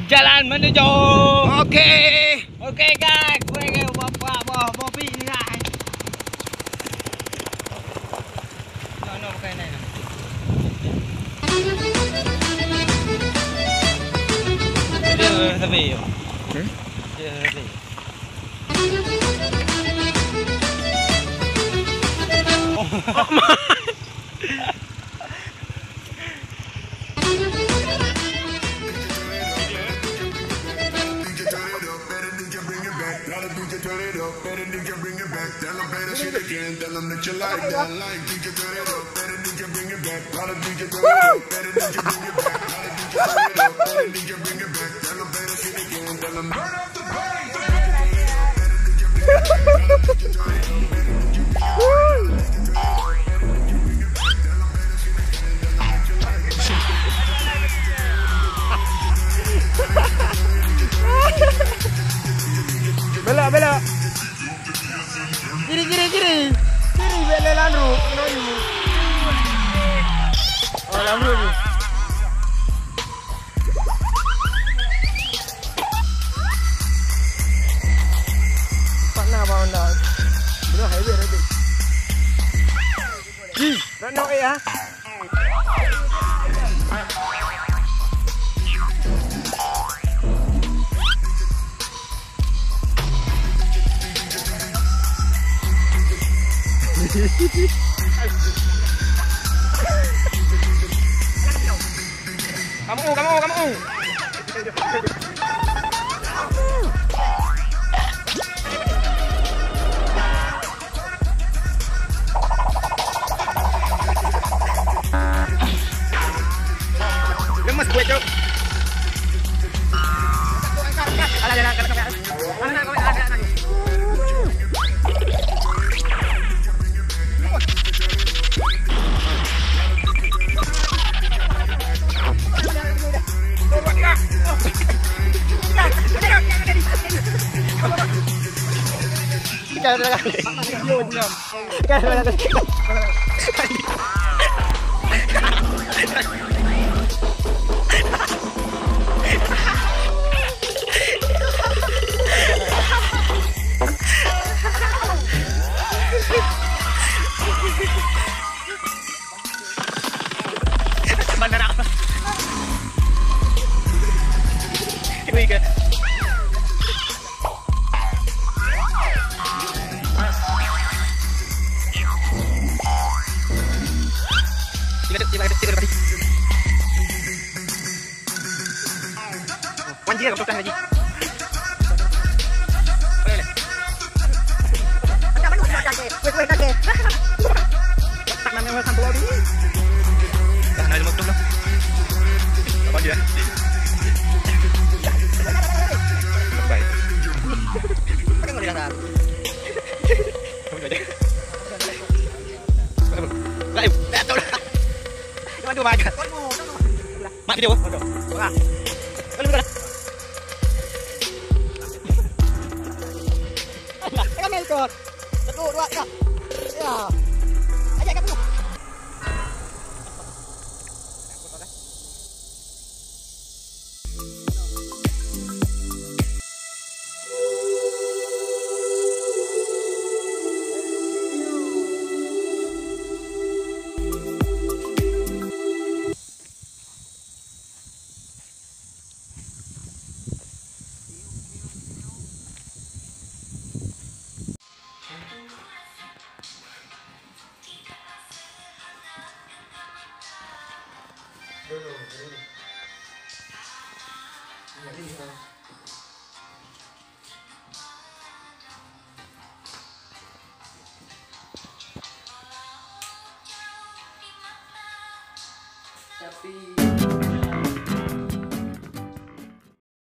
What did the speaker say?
Jalan menuju. Okey. Okey guys, pergi bawa mobil ni guys. No, bukan ni. Dia tapi. Dia tapi. Belok, belok. Kiri, kiri, kiri. Kiri, belok Landru. Oh, Landru ni. Mana apa anda? Belum highway ready. Nak nak ya? Kamu. Lemas gue, Cok. Wanjir aku lagi. Boleh. Macam mana nak kake? Wait, kake. Tak nak makan telur ni. Dah nak makan telur. Apa dia? Baik. Pakai ngori dah. Baik. Dah tahu dah. Cuma dua makan. Mak video. Wah. Boleh dah. Kami ikut. Satu, dua, tiga. Ya. Ajak kamu. Tapi